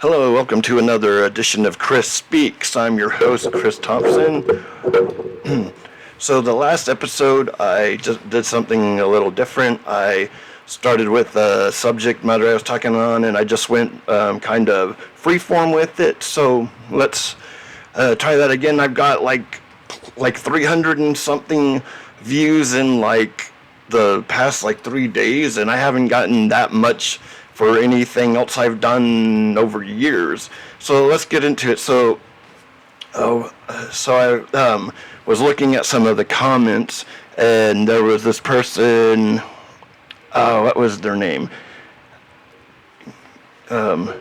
Hello, welcome to another edition of Chris Speaks. I'm your host, Chris Thompson. So the last episode, I just did something a little different. I started with a subject matter I was talking on, and I just went kind of freeform with it. So let's try that again. I've got like 300 and something views in like the past like 3 days, and I haven't gotten that much for anything else I've done over years. So let's get into it. I was looking at some of the comments, and there was this person. What was their name? It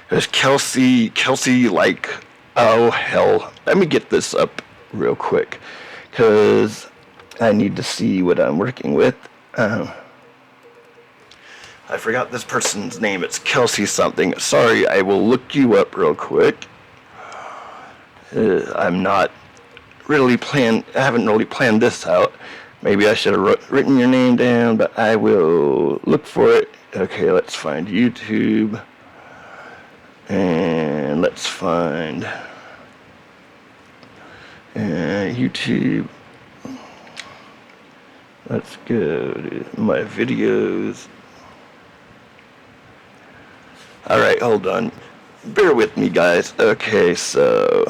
was Kelsey. Kelsey, like, oh hell. Let me get this up real quick, because I need to see what I'm working with. I forgot this person's name. It's Kelsey something. Sorry, I will look you up real quick. I'm not really I haven't really planned this out. Maybe I should have written your name down, but I will look for it. Okay, let's find YouTube. And let's find YouTube. Let's go to my videos. Alright, hold on. Bear with me, guys. Okay, so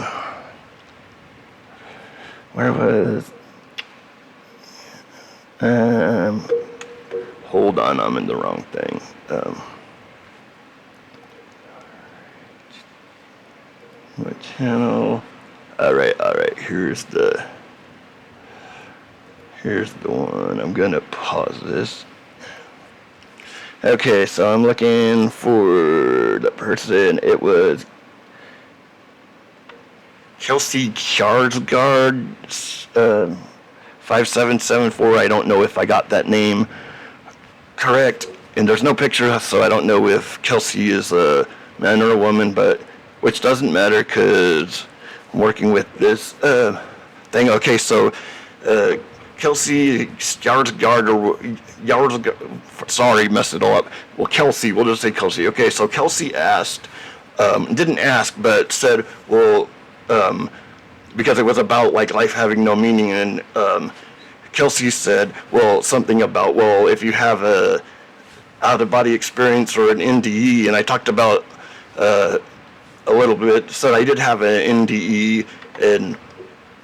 where was hold on, I'm in the wrong thing. My channel. Alright, here's the one. I'm gonna pause this. Okay, so I'm looking for the person. It was Kelsey Kjarsgaard, 5774. I don't know if I got that name correct. And there's no picture, so I don't know if Kelsey is a man or a woman, but which doesn't matter because I'm working with this thing. Okay, so Kelsey Kjarsgaard, sorry, messed it all up. Well, Kelsey, we'll just say Kelsey. Okay, so Kelsey asked, didn't ask, but said, well, because it was about like life having no meaning, and Kelsey said, well, something about, well, if you have a out-of-body experience or an NDE, and I talked about a little bit, said I did have an NDE, and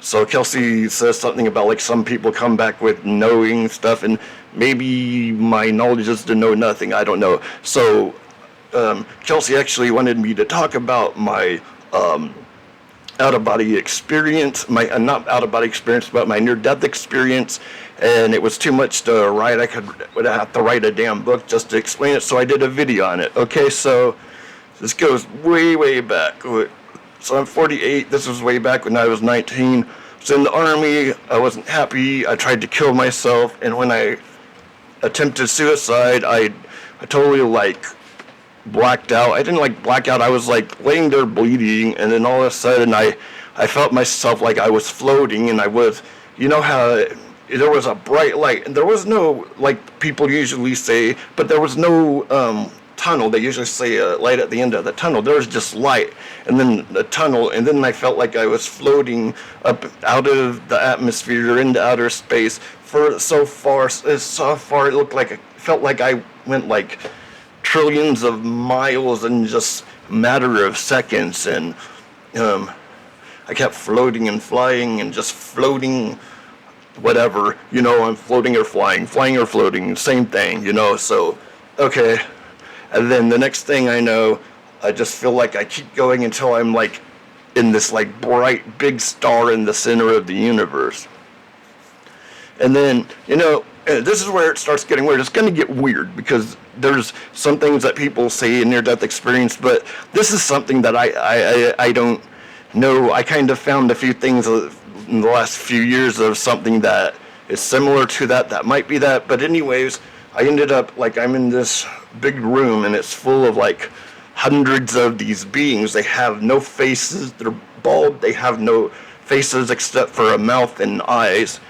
so Kelsey says something about like some people come back with knowing stuff, and maybe my knowledge is to know nothing. I don't know. So Kelsey actually wanted me to talk about my out-of-body experience, my not out-of-body experience, but my near-death experience, and it was too much to write. Would have to write a damn book just to explain it, so I did a video on it. Okay, so this goes way back. So I'm 48. This was way back when I was 19. So in the Army, I wasn't happy. I tried to kill myself, and when I attempted suicide, I totally like blacked out. I didn't like black out. I was like laying there bleeding, and then all of a sudden I felt myself like I was floating, and I was, you know how there was a bright light, and there was no, like people usually say, but there was no tunnel. They usually say a light at the end of the tunnel. There was just light, and then the tunnel, and then I felt like I was floating up out of the atmosphere into outer space for so far it looked like, it felt like I went like trillions of miles in just a matter of seconds, and I kept floating and flying and just floating, whatever, you know, I'm floating or flying or floating, same thing, you know. So okay. And then the next thing I know, I just feel like I keep going until I'm like in this like bright big star in the center of the universe. And then, you know, this is where it starts getting weird. It's going to get weird because there's some things that people say in near-death experience, but this is something that I don't know. I kind of found a few things in the last few years of something that is similar to that might be that. But anyways, I ended up, like, I'm in this big room, and it's full of, like, hundreds of these beings. They have no faces. They're bald. They have no faces except for a mouth and eyes.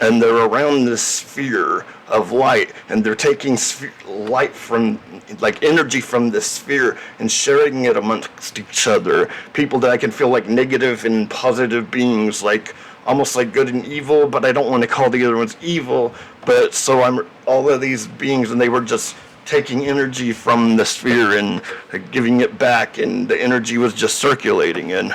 And they're around this sphere of light, and they're taking light from like energy from this sphere and sharing it amongst each other. People that I can feel like negative and positive beings, like almost like good and evil, but I don't want to call the other ones evil. But so I'm all of these beings, and they were just taking energy from the sphere and giving it back, and the energy was just circulating, and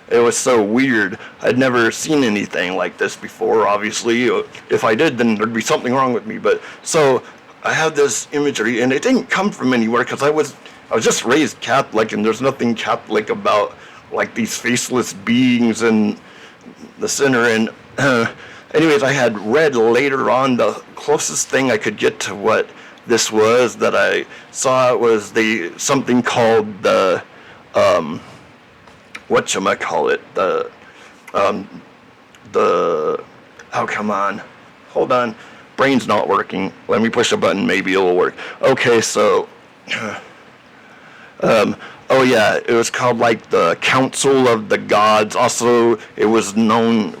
it was so weird. I'd never seen anything like this before, obviously. If I did, then there'd be something wrong with me. But so I had this imagery, and it didn't come from anywhere, because I was just raised Catholic, and there's nothing Catholic about like these faceless beings in the center. And anyways, I had read later on, the closest thing I could get to what this was that I saw was something called the whatchamacallit, oh, come on, hold on, brain's not working, let me push a button, maybe it'll work. Okay, so oh yeah, it was called like the Council of the Gods. Also, it was known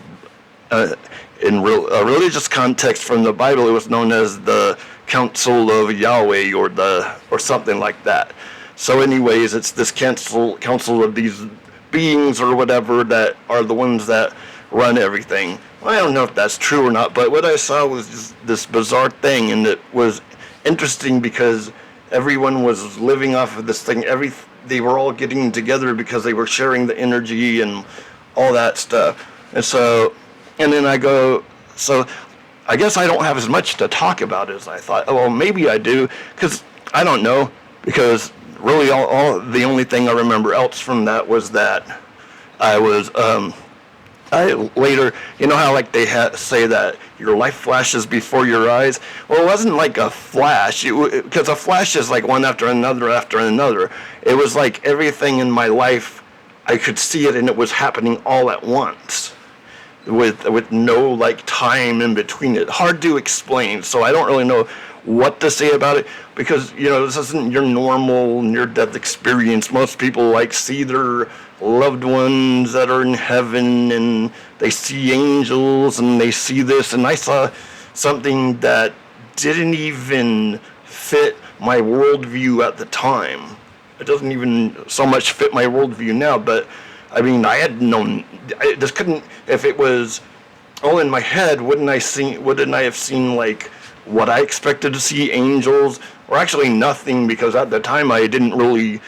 in a religious context from the Bible, it was known as the Council of Yahweh, or something like that. So anyways, it's this council of these beings or whatever that are the ones that run everything. I don't know if that's true or not, but what I saw was just this bizarre thing, and it was interesting because everyone was living off of this thing. They were all getting together because they were sharing the energy and all that stuff. And then so I guess I don't have as much to talk about as I thought. Oh, well, maybe I do, because I don't know, because really all the only thing I remember else from that was that I was I later, you know how like they say that your life flashes before your eyes? Well, it wasn't like a flash, because a flash is like one after another after another. It was like everything in my life, I could see it, and it was happening all at once, with no like time in between it. Hard to explain, so I don't really know what to say about it, because this isn't your normal near-death experience. Most people like see their loved ones that are in heaven, and they see angels, and they see this, and I saw something that didn't even fit my worldview at the time. It doesn't even so much fit my worldview now, but I mean, I had known, this couldn't, if it was all in my head, wouldn't I have seen like what I expected to see, angels, or actually nothing, because at the time I didn't really,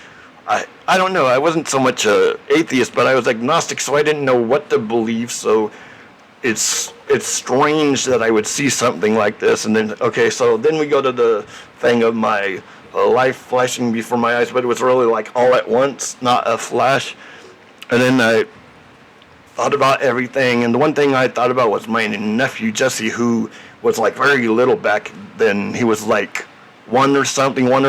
I don't know, I wasn't so much a atheist, but I was agnostic, so I didn't know what to believe. So it's strange that I would see something like this. And then, okay, so then we go to the thing of my life flashing before my eyes, but it was really like all at once, not a flash. And then I thought about everything, and the one thing I thought about was my nephew Jesse, who was like very little back then. He was like 1 or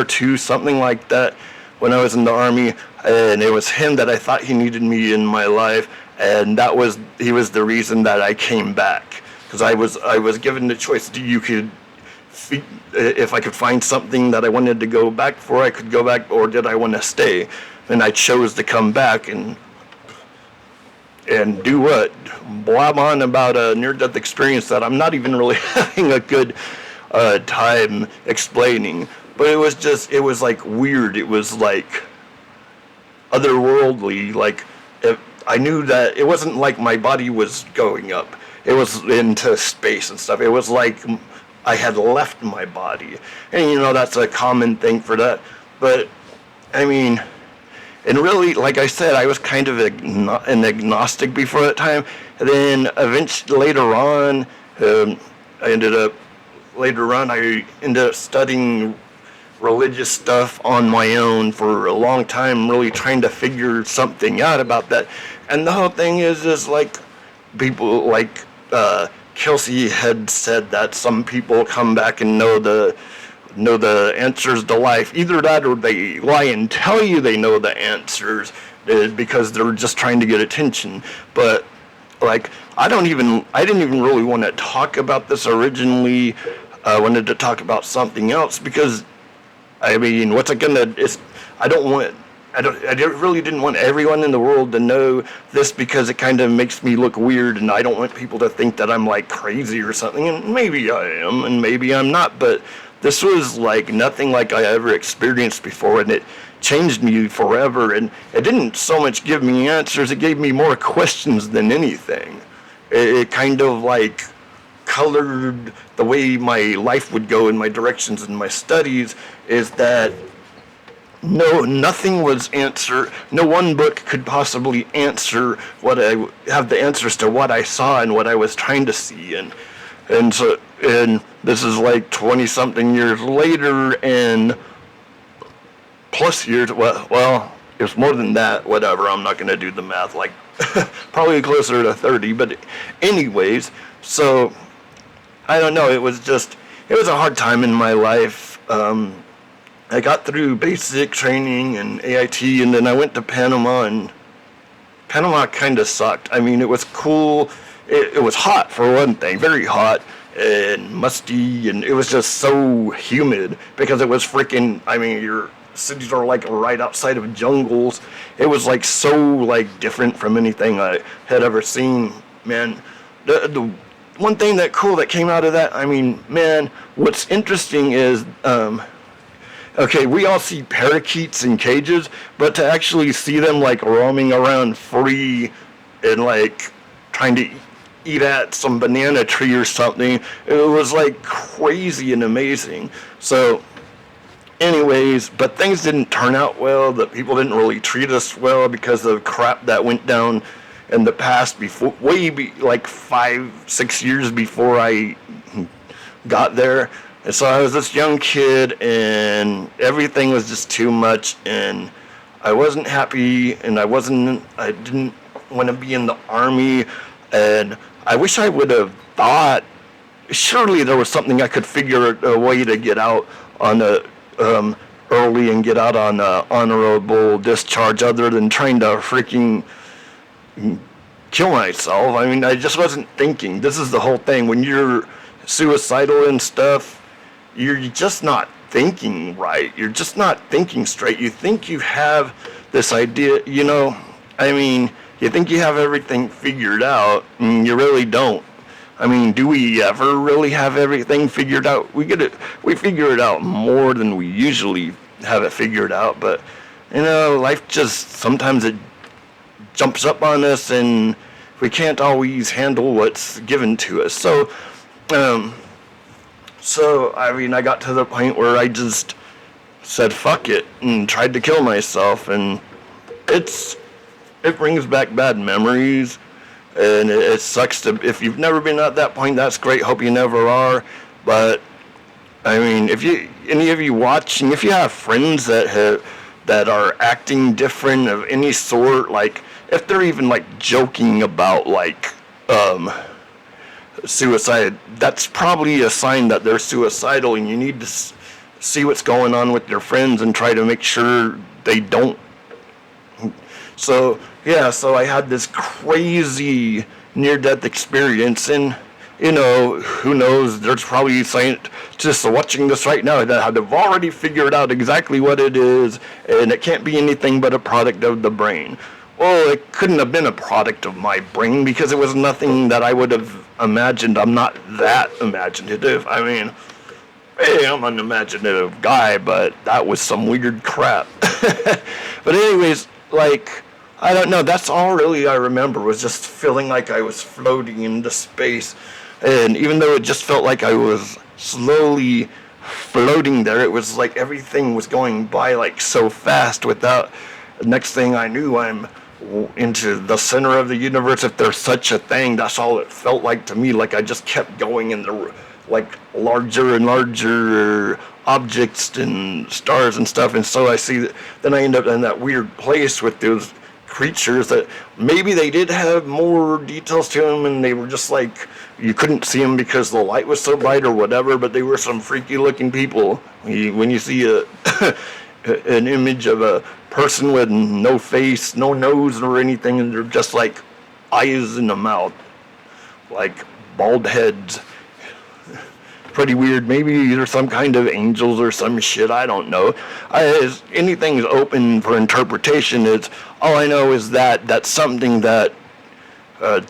2, something like that, when I was in the Army, and it was him that I thought he needed me in my life, and he was the reason that I came back, because I was given the choice. If I could find something that I wanted to go back for, I could go back, or did I want to stay? And I chose to come back and do what? Blab on about a near-death experience that I'm not even really having a good time explaining. But it was like weird. It was like otherworldly. Like, I knew that it wasn't like my body was going up. It was into space and stuff. It was like I had left my body. And that's a common thing for that. But, I mean, and really, like I said, I was kind of an agnostic before that time. And then eventually, later on, I ended up studying religious stuff on my own for a long time, really trying to figure something out about that. And the whole thing is like people like Kelsey had said that some people come back and know the answers to life. Either that, or they lie and tell you they know the answers because they're just trying to get attention. But like, I didn't even really want to talk about this originally. I wanted to talk about something else, because I mean, what's it gonna? I really didn't want everyone in the world to know this, because it kind of makes me look weird, and I don't want people to think that I'm like crazy or something. And maybe I am, and maybe I'm not. But this was like nothing like I ever experienced before, and it changed me forever. And it didn't so much give me answers, it gave me more questions than anything. It kind of like colored the way my life would go in my directions in my studies. Is that nothing was answered. No one book could possibly answer have the answers to what I saw and what I was trying to see. And this is like 20 something years later, and plus years. Well, it's more than that. Whatever. I'm not going to do the math. Like probably closer to 30. But anyways, so I don't know. It was a hard time in my life. I got through basic training and AIT, and then I went to Panama, and Panama kind of sucked. I mean, it was cool. It was hot, for one thing, very hot and musty, and it was just so humid because it was freaking, I mean, your cities are like right outside of jungles. It was like so like different from anything I had ever seen, man. The one thing that came out of that, I mean, man, what's interesting is, okay, we all see parakeets in cages, but to actually see them like roaming around free and like trying to eat at some banana tree or something, it was like crazy and amazing. So anyways, but things didn't turn out well. The people didn't really treat us well because of crap that went down in the past, before, like 5-6 years before I got there. And so I was this young kid, and everything was just too much, and I wasn't happy, and I didn't want to be in the army, and I wish I would have thought, surely there was something I could figure a way to get out on early and get out on honorable discharge other than trying to freaking kill myself. I mean, I just wasn't thinking. This is the whole thing. When you're suicidal and stuff, you're just not thinking right. You're just not thinking straight. You think you have this idea, I mean, you think you have everything figured out, and you really don't. I mean, do we ever really have everything figured out? We figure it out more than we usually have it figured out, but, life just, sometimes it jumps up on us, and we can't always handle what's given to us. So, I mean, I got to the point where I just said fuck it and tried to kill myself, and it brings back bad memories, and it sucks if you've never been at that point, that's great, hope you never are. But I mean, if any of you watching, if you have friends that are acting different of any sort, like if they're even like joking about like suicide, that's probably a sign that they're suicidal, and you need to see what's going on with your friends and try to make sure they don't. So I had this crazy near-death experience, and who knows, there's probably scientists watching this right now that have already figured out exactly what it is, and it can't be anything but a product of the brain. Well, it couldn't have been a product of my brain because it was nothing that I would have imagined. I'm not that imaginative. I mean, hey, I'm an imaginative guy, but that was some weird crap. But anyways, like, I don't know, that's all really I remember, was just feeling like I was floating into space. And even though it just felt like I was slowly floating there, it was like everything was going by like so fast without, the next thing I knew, I'm into the center of the universe, if there's such a thing. That's all it felt like to me. Like I just kept going in the like larger and larger objects and stars and stuff, and so I see that, then I end up in that weird place with those creatures that maybe they did have more details to them, and they were just like, you couldn't see them because the light was so bright or whatever, but they were some freaky looking people. When you see an image of a person with no face, no nose or anything, and they're just like eyes in the mouth, like bald heads. Pretty weird. Maybe they're some kind of angels or some shit, I don't know. Anything's open for interpretation. It's all I know is that that's something that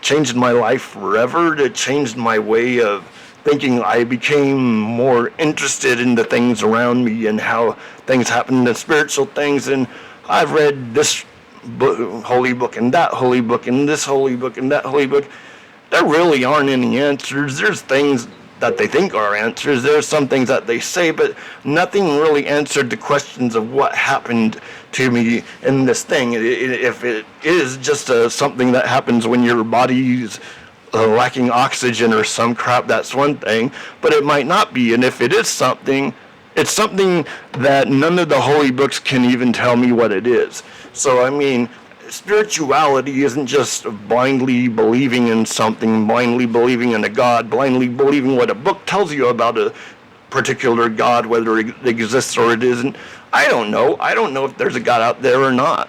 changed my life forever. It changed my way of thinking, I became more interested in the things around me and how things happen, the spiritual things. And I've read this holy book and that holy book and this holy book and that holy book. There really aren't any answers. There's things that they think are answers. There's some things that they say, but nothing really answered the questions of what happened to me in this thing. If it is just something that happens when your body's lacking oxygen or some crap, that's one thing, but it might not be. And if it is something, it's something that none of the holy books can even tell me what it is. So, I mean, spirituality isn't just blindly believing in something, blindly believing in a God, blindly believing what a book tells you about a particular God, whether it exists or it isn't. I don't know. I don't know if there's a God out there or not.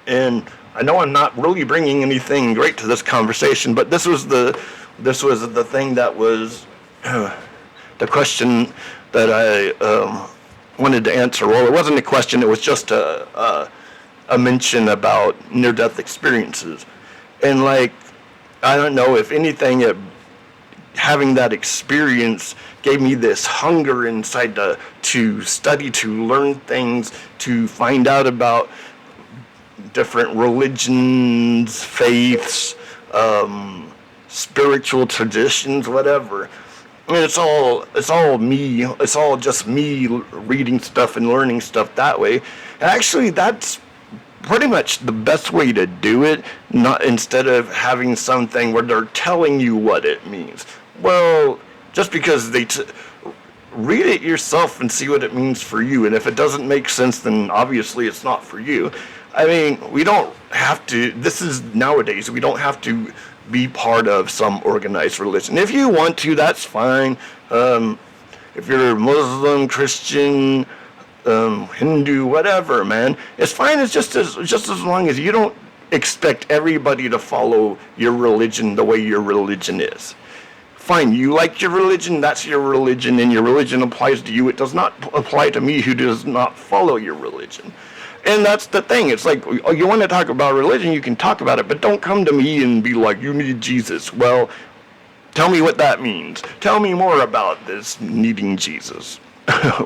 And I know I'm not really bringing anything great to this conversation, but this was the thing that was the question that I wanted to answer. Well, it wasn't a question. It was just a mention about near-death experiences. And, like, I don't know, if anything, having that experience gave me this hunger inside to study, to learn things, to find out about different religions, faiths, spiritual traditions, whatever. And it's all me. It's all just me reading stuff and learning stuff that way. And actually, that's pretty much the best way to do it, not instead of having something where they're telling you what it means. Well, just because read it yourself and see what it means for you. And if it doesn't make sense, then obviously it's not for you. I mean, we don't have to, this is nowadays, we don't have to be part of some organized religion. If you want to, that's fine. If you're Muslim, Christian, Hindu, whatever, man, it's fine. It's just as long as you don't expect everybody to follow your religion the way your religion is. Fine, you like your religion, that's your religion, and your religion applies to you. It does not apply to me who does not follow your religion. And that's the thing. It's like, oh, you want to talk about religion, you can talk about it, but don't come to me and be like, you need Jesus. Well, tell me what that means. Tell me more about this needing Jesus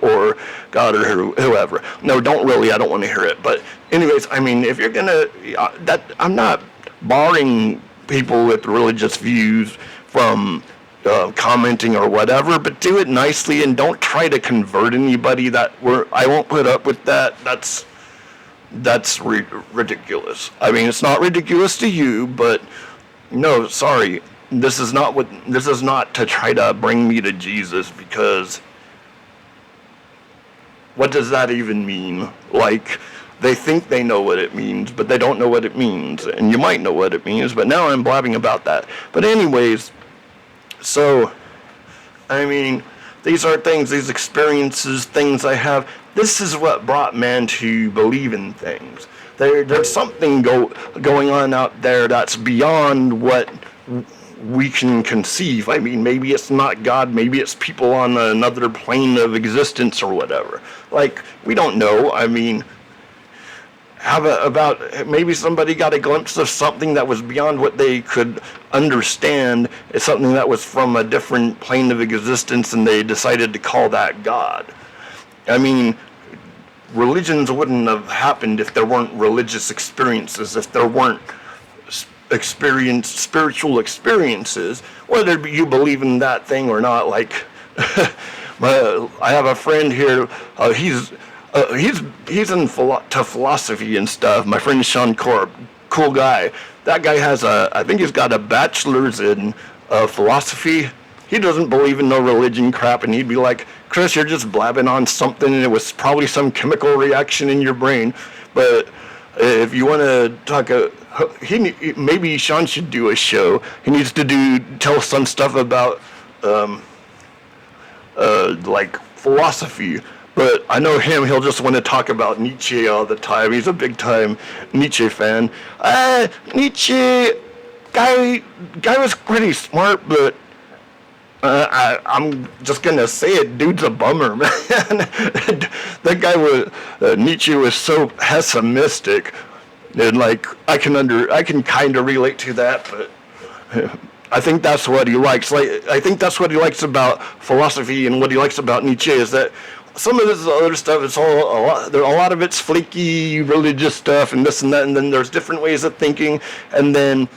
or God or whoever. No, don't really. I don't want to hear it. But anyways, I mean, if you're going to, I'm not barring people with religious views from commenting or whatever, but do it nicely and don't try to convert anybody. I won't put up with that. That's ridiculous. I mean, it's not ridiculous to you, but no, sorry. This is not to try to bring me to Jesus, because what does that even mean? Like, they think they know what it means, but they don't know what it means. And you might know what it means, but now I'm blabbing about that. But anyways, so, I mean, these are things, these experiences, things I have. This is what brought man to believe in things. There's something going on out there that's beyond what we can conceive. I mean, maybe it's not God, maybe it's people on another plane of existence or whatever. Like, we don't know. I mean, maybe somebody got a glimpse of something that was beyond what they could understand. It's something that was from a different plane of existence, and they decided to call that God. I mean, religions wouldn't have happened if there weren't religious experiences, if there weren't spiritual experiences, whether you believe in that thing or not. Like, I have a friend here, he's into philosophy and stuff. My friend Sean Korb, cool guy. That guy I think he's got a bachelor's in philosophy. He doesn't believe in no religion crap, and he'd be like, Chris, you're just blabbing on something, and it was probably some chemical reaction in your brain. But if you want to talk, maybe Sean should do a show. He needs to tell some stuff about like philosophy. But I know he'll just want to talk about Nietzsche all the time. He's a big time Nietzsche fan. Nietzsche guy was pretty smart, but I'm just gonna say it, dude's a bummer, man. That guy Nietzsche was so pessimistic, and like I can kind of relate to that, but I think that's what he likes. Like, I think that's what he likes about philosophy and what he likes about Nietzsche is that some of this other stuff is all a lot of it's flaky religious stuff and this and that, and then there's different ways of thinking, and then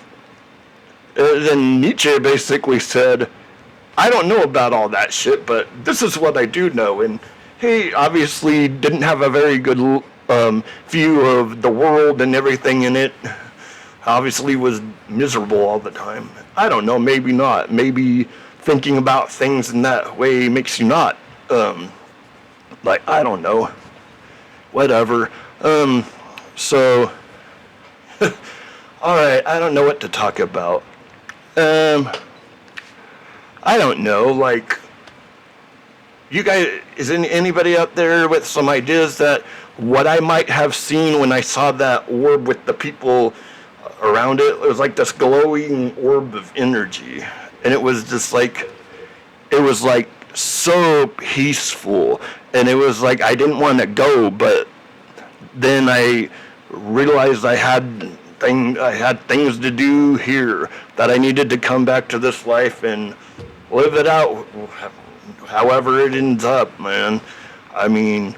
Nietzsche basically said, I don't know about all that shit, but this is what I do know. And he obviously didn't have a very good view of the world and everything in it. Obviously was miserable all the time. I don't know, maybe not. Maybe thinking about things in that way makes you not. Like, I don't know. Whatever. So, alright, I don't know what to talk about. I don't know, like, you guys, is anybody out there with some ideas that what I might have seen when I saw that orb with the people around it? It was like this glowing orb of energy, and it was just like, it was like so peaceful, and it was like I didn't want to go, but then I realized I had things to do here, that I needed to come back to this life and live it out however it ends up, man. I mean,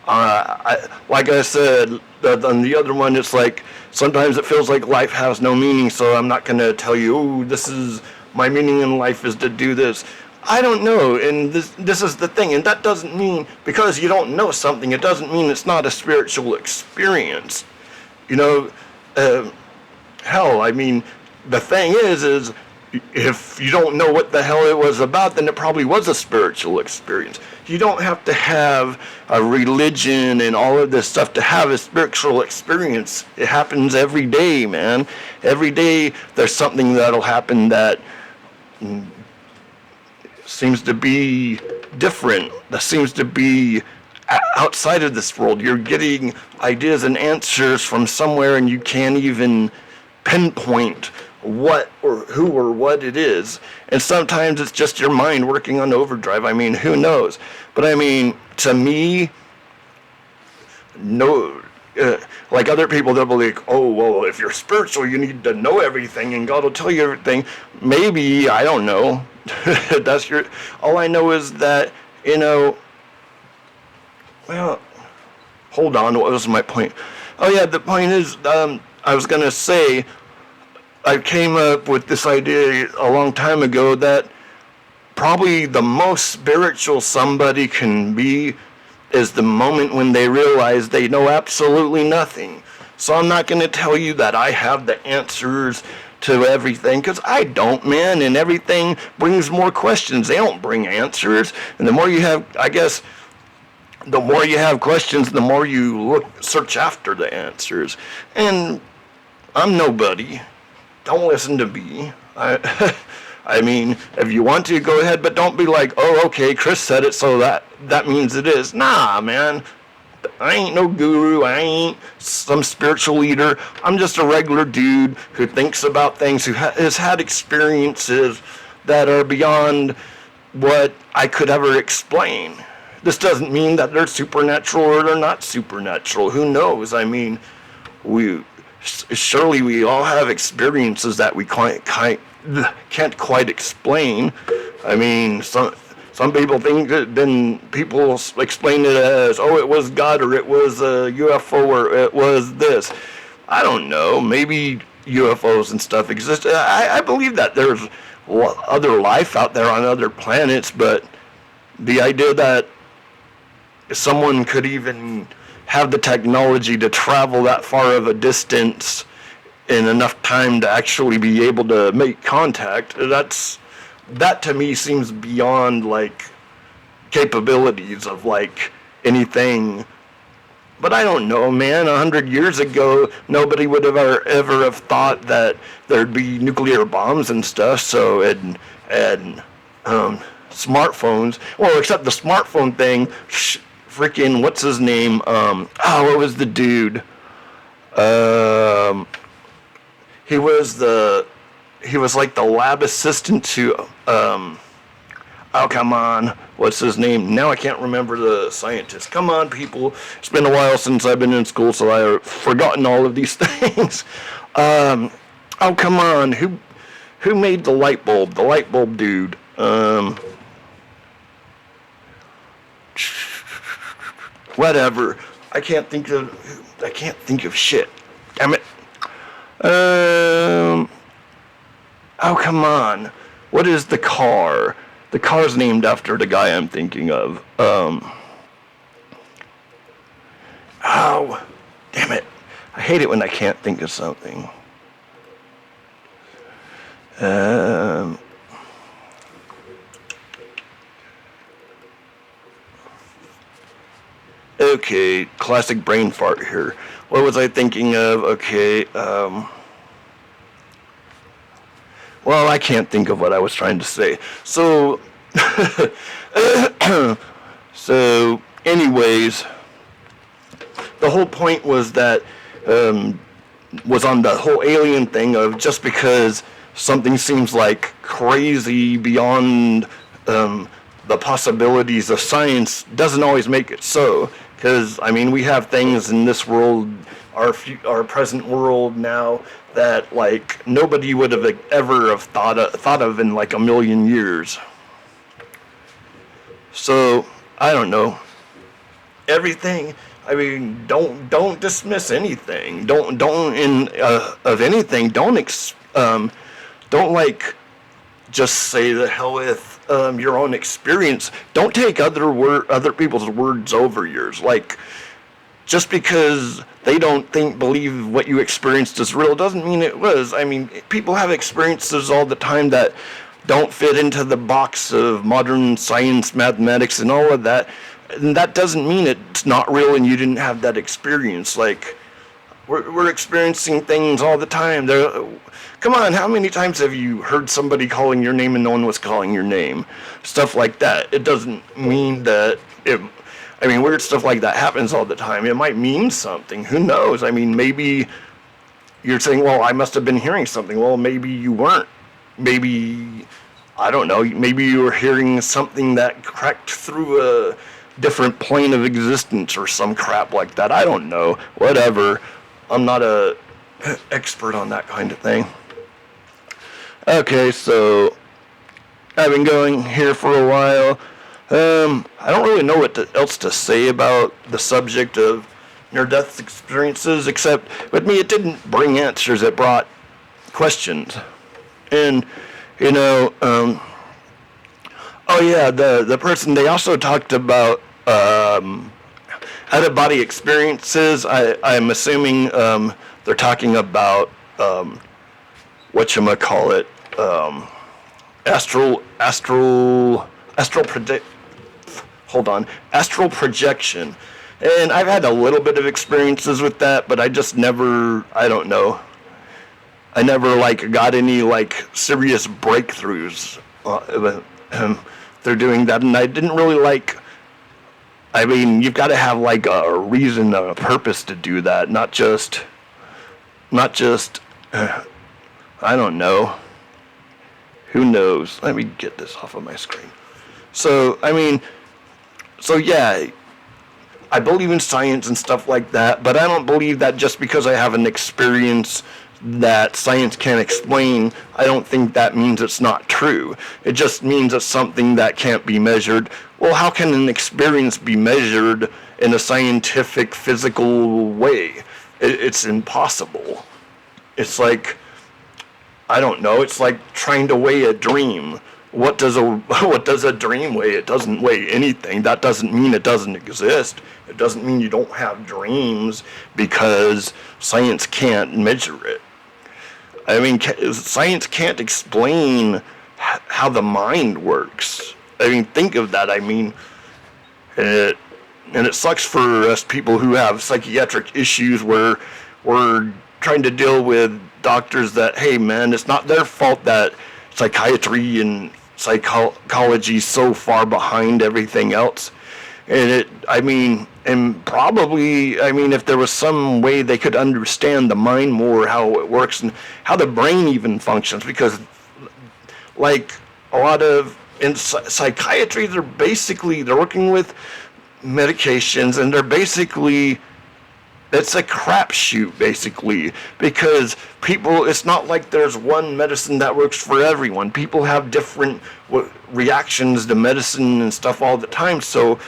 like I said, on the other one, it's like sometimes it feels like life has no meaning, so I'm not going to tell you, oh, this is my meaning in life is to do this. I don't know, and this is the thing, and that doesn't mean, because you don't know something, it doesn't mean it's not a spiritual experience. You know, hell, I mean, the thing is if you don't know what the hell it was about, then it probably was a spiritual experience. You don't have to have a religion and all of this stuff to have a spiritual experience. It happens every day, man. Every day there's something that'll happen that seems to be different, that seems to be outside of this world. You're getting ideas and answers from somewhere, and you can't even pinpoint what or who or what it is. And sometimes it's just your mind working on overdrive. I mean, who knows? But I mean, to me, no, like other people, they'll be like, oh, well, if you're spiritual, you need to know everything and God will tell you everything. Maybe, I don't know. All I know is that, you know, well, hold on, what was my point? Oh yeah, the point is, I was going to say, I came up with this idea a long time ago that probably the most spiritual somebody can be is the moment when they realize they know absolutely nothing. So I'm not going to tell you that I have the answers to everything, because I don't, man, and everything brings more questions. They don't bring answers. And the more you have, I guess, the more you have questions, the more you search after the answers. And I'm nobody. Don't listen to me. I mean, if you want to, go ahead, but don't be like, oh, okay, Chris said it, so that means it is. Nah, man. I ain't no guru. I ain't some spiritual leader. I'm just a regular dude who thinks about things, who has had experiences that are beyond what I could ever explain. This doesn't mean that they're supernatural or they're not supernatural. Who knows? I mean, surely we all have experiences that we can't quite explain. I mean, some people think that then people explain it as, oh, it was God, or it was a UFO, or it was this. I don't know. Maybe UFOs and stuff exist. I believe that there's other life out there on other planets, but the idea that someone could even have the technology to travel that far of a distance in enough time to actually be able to make contact, that to me seems beyond like capabilities of like anything. But I don't know, man. 100 years ago, nobody would have ever have thought that there'd be nuclear bombs and stuff. So and smartphones, well, except the smartphone thing. Freaking what's his name? What was the dude? He was like the lab assistant to, oh, come on, what's his name? Now I can't remember the scientist. Come on, people. It's been a while since I've been in school, so I've forgotten all of these things. Oh, come on. Who made the light bulb? The light bulb dude. Whatever. I can't think of shit. Damn it. Oh, come on. What is the car? The car's named after the guy I'm thinking of. Oh, damn it. I hate it when I can't think of something. Okay, classic brain fart here. What was I thinking of? Okay, well, I can't think of what I was trying to say. So, so, anyways, the whole point was that, was on the whole alien thing of just because something seems like crazy beyond the possibilities of science doesn't always make it so. Because, I mean, we have things in this world, our present world now, that, like, nobody would have ever have thought of in, like, a million years. So, I don't know. Everything, I mean, don't dismiss anything. Don't of anything. Don't like just say the hell with your own experience. Don't take other people's words over yours. Like, just because they don't believe what you experienced is real doesn't mean it was. I mean, people have experiences all the time that don't fit into the box of modern science, mathematics, and all of that. And that doesn't mean it's not real and you didn't have that experience. Like, we're experiencing things all the time. Come on, how many times have you heard somebody calling your name and no one was calling your name? Stuff like that. It doesn't mean that weird stuff like that happens all the time. It might mean something. Who knows? I mean, maybe you're saying, well, I must have been hearing something. Well, maybe you weren't. Maybe, I don't know, maybe you were hearing something that cracked through a different plane of existence or some crap like that. I don't know. Whatever. I'm not a expert on that kind of thing. Okay, so I've been going here for a while. I don't really know what else to say about the subject of near-death experiences, except with me it didn't bring answers, it brought questions. And, you know, oh yeah, the person, they also talked about out-of-body experiences. I'm assuming they're talking about whatchamacallit, astral projection. And I've had a little bit of experiences with that, but I just never, I don't know. I never, like, got any, like, serious breakthroughs through doing that, and I didn't really like, I mean, you've got to have, like, a reason, a purpose to do that, not just, I don't know. Who knows? Let me get this off of my screen. So, I mean, so yeah, I believe in science and stuff like that, but I don't believe that just because I have an experience that science can't explain, I don't think that means it's not true. It just means it's something that can't be measured. Well, how can an experience be measured in a scientific, physical way? It's impossible. It's like, I don't know, it's like trying to weigh a dream. What does a dream weigh? It doesn't weigh anything. That doesn't mean it doesn't exist. It doesn't mean you don't have dreams because science can't measure it. I mean, science can't explain how the mind works. I mean, think of that. I mean, and it sucks for us people who have psychiatric issues where we're trying to deal with doctors that, hey man, it's not their fault that psychiatry and psychology is so far behind everything else. And probably, I mean, if there was some way they could understand the mind more, how it works and how the brain even functions, because like a lot of in psychiatry, they're working with medications and they're basically it's a crapshoot, basically, because people, it's not like there's one medicine that works for everyone. People have different reactions to medicine and stuff all the time, so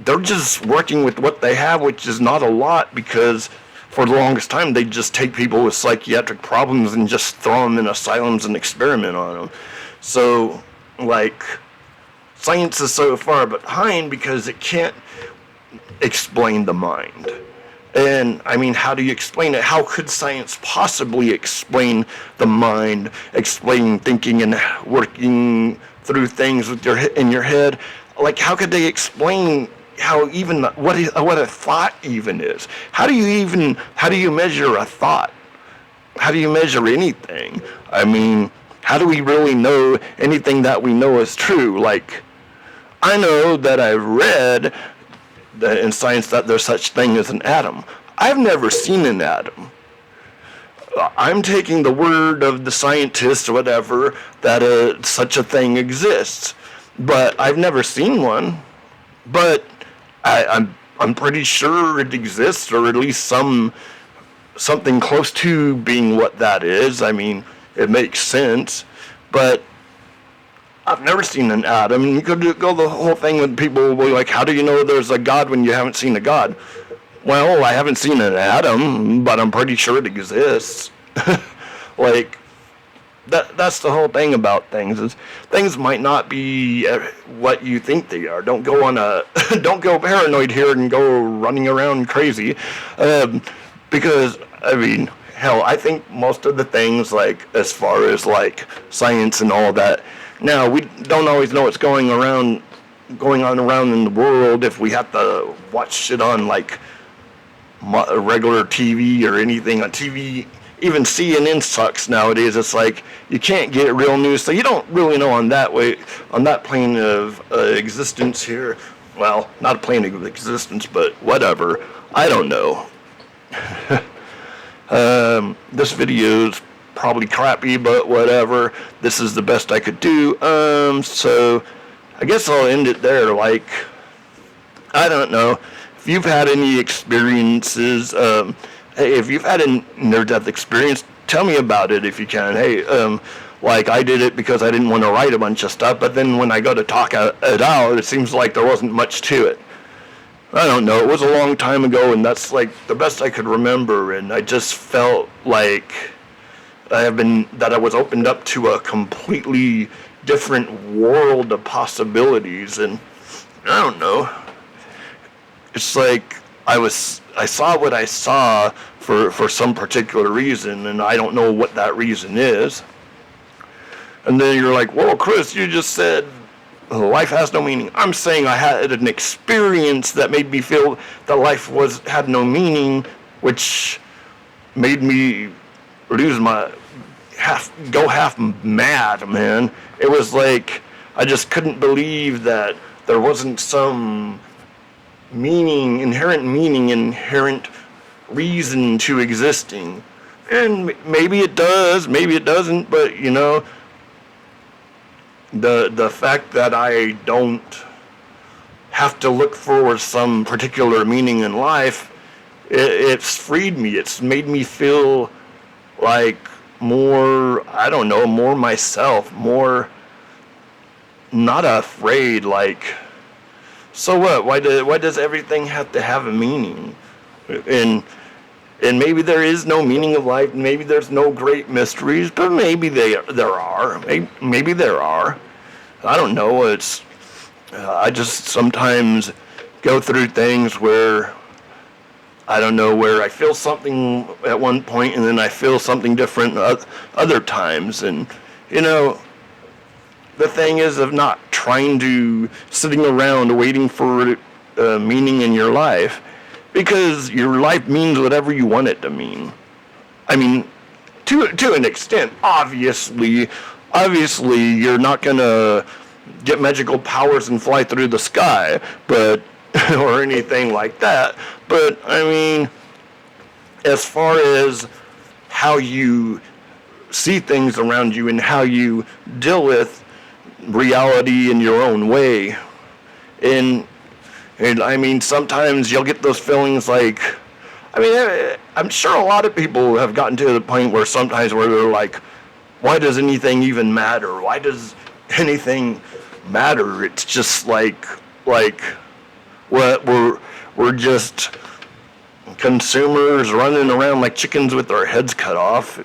they're just working with what they have, which is not a lot, because for the longest time they just take people with psychiatric problems and just throw them in asylums and experiment on them. So, like, science is so far behind because it can't explain the mind. And, I mean, how do you explain it? How could science possibly explain the mind, explain thinking and working through things with in your head? Like, how could they explain how even what a thought even is? How do you measure a thought? How do you measure anything? I mean, how do we really know anything that we know is true? Like, I know that I've read that in science that there's such thing as an atom. I've never seen an atom. I'm taking the word of the scientists or whatever that such a thing exists, but I've never seen one. But I'm pretty sure it exists, or at least something close to being what that is. I mean, it makes sense, but I've never seen an atom. And you could go the whole thing with people will be like, how do you know there's a God when you haven't seen a God? Well, I haven't seen an atom, but I'm pretty sure it exists. Like, that's the whole thing about things, is things might not be what you think they are. Don't go don't go paranoid here and go running around crazy, because, I mean, hell, I think most of the things, like, as far as, like, science and all that, now, we don't always know what's going on around in the world if we have to watch shit on, like, regular TV or anything on TV. Even CNN sucks nowadays. It's like you can't get real news, so you don't really know on that plane of existence here. Well, not a plane of existence, but whatever. I don't know. This video's probably crappy, but whatever. This is the best I could do. So I guess I'll end it there. Like, I don't know. If you've had any experiences, hey, if you've had a near-death experience, tell me about it if you can. Hey, like, I did it because I didn't want to write a bunch of stuff, but then when I go to talk it out, it seems like there wasn't much to it. I don't know. It was a long time ago, and that's, like, the best I could remember, and I just felt like I was opened up to a completely different world of possibilities, and I don't know. It's like I saw what I saw for some particular reason, and I don't know what that reason is. And then you're like, whoa, Chris, you just said life has no meaning. I'm saying I had an experience that made me feel that life had no meaning, which made me lose go half mad, man. It was like I just couldn't believe that there wasn't some inherent reason to existing. And maybe it does, maybe it doesn't, but, you know, the fact that I don't have to look for some particular meaning in life, it's freed me. It's made me feel like more, I don't know, more myself, more not afraid, like, so what? Why does everything have to have a meaning? And maybe there is no meaning of life. Maybe there's no great mysteries, but maybe there are. Maybe there are. I don't know. I just sometimes go through things where I don't know, where I feel something at one point and then I feel something different other times, and you know. The thing is of not sitting around waiting for meaning in your life, because your life means whatever you want it to mean. I mean, to an extent, obviously you're not gonna get magical powers and fly through the sky, but or anything like that. But I mean, as far as how you see things around you and how you deal with reality in your own way, and I mean, sometimes you'll get those feelings like, I mean, I'm sure a lot of people have gotten to the point where sometimes where they're like, why does anything even matter? Why does anything matter? It's just like what we're just consumers running around like chickens with our heads cut off.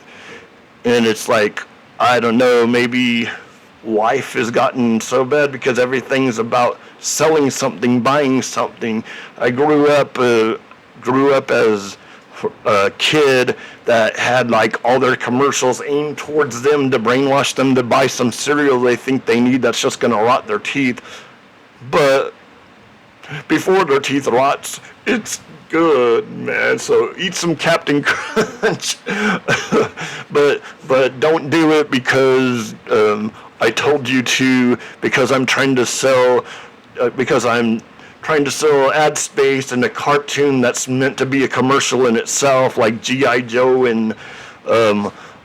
And it's like, I don't know, maybe life has gotten so bad because everything's about selling something, buying something. I grew up as a kid that had like all their commercials aimed towards them to brainwash them to buy some cereal they think they need that's just going to rot their teeth. But before their teeth rots, it's good, man. So eat some Captain Crunch, but don't do it because I told you to. Because I'm trying to sell. Because I'm trying to sell ad space in a cartoon that's meant to be a commercial in itself, like G.I. Joe and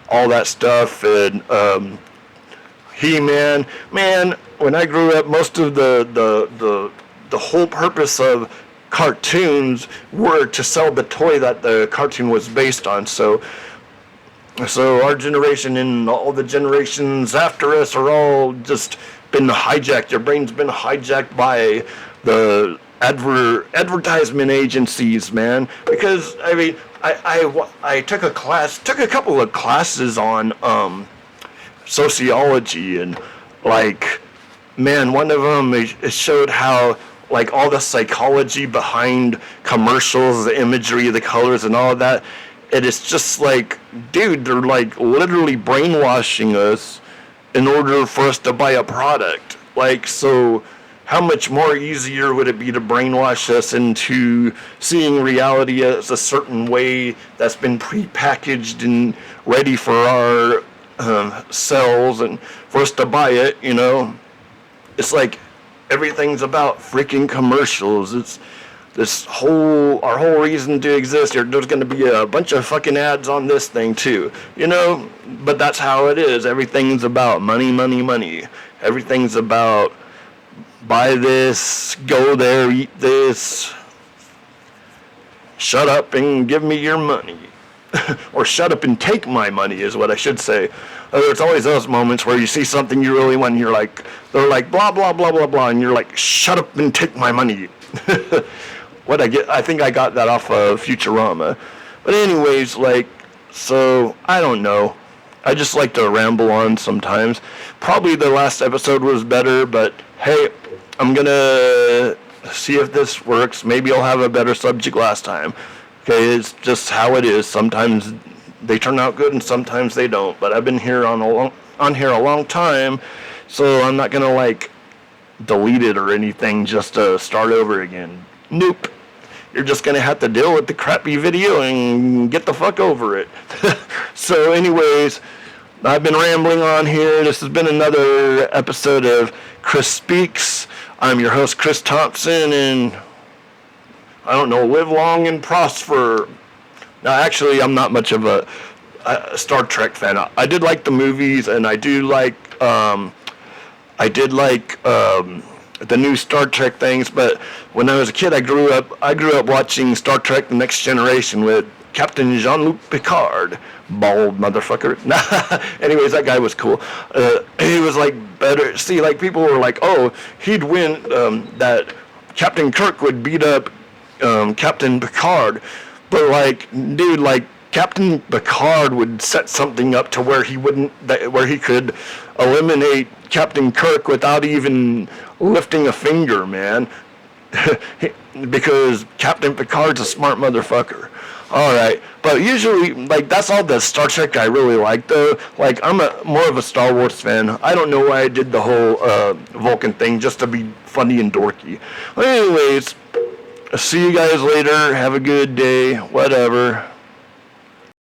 all that stuff, and He-Man. Man, when I grew up, most of the whole purpose of cartoons were to sell the toy that the cartoon was based on. So our generation and all the generations after us are all just been hijacked. Your brain's been hijacked by the advertisement agencies, man. Because I mean, I took a couple of classes on sociology, and like, man, one of them it showed how like all the psychology behind commercials, the imagery, the colors, and all of that. And it's just like, dude, they're like literally brainwashing us in order for us to buy a product. Like, so how much more easier would it be to brainwash us into seeing reality as a certain way that's been prepackaged and ready for our cells and for us to buy it, you know? It's like everything's about freaking commercials. It's our whole reason to exist. There's going to be a bunch of fucking ads on this thing too, you know? But that's how it is. Everything's about money, money, money. Everything's about buy this, go there, eat this, shut up and give me your money. Or shut up and take my money is what I should say. It's always those moments where you see something you really want and they're like blah, blah, blah, blah, blah, and you're like, shut up and take my money. I think I got that off of Futurama. But anyways, like, so, I don't know. I just like to ramble on sometimes. Probably the last episode was better, but hey, I'm gonna see if this works. Maybe I'll have a better subject last time. Okay, it's just how it is. Sometimes they turn out good and sometimes they don't. But I've been here on here a long time, so I'm not gonna like delete it or anything just to start over again. Nope. You're just gonna have to deal with the crappy video and get the fuck over it. So anyways, I've been rambling on here. This has been another episode of Chris Speaks. I'm your host, Chris Thompson, and I don't know, live long and prosper. Now, actually, I'm not much of a Star Trek fan. I did like the movies, and I did like the new Star Trek things. But when I was a kid, I grew up watching Star Trek: The Next Generation with Captain Jean-Luc Picard. Bald motherfucker. Anyways, that guy was cool. He was like better. See, like people were like, oh, he'd win. That Captain Kirk would beat up Captain Picard. But like, dude, like Captain Picard would set something up to where he could eliminate Captain Kirk without even lifting a finger, man. Because Captain Picard's a smart motherfucker. Alright, but usually, like, that's all the Star Trek I really like, though. Like, I'm more of a Star Wars fan. I don't know why I did the whole Vulcan thing, just to be funny and dorky. Anyways, see you guys later. Have a good day. Whatever.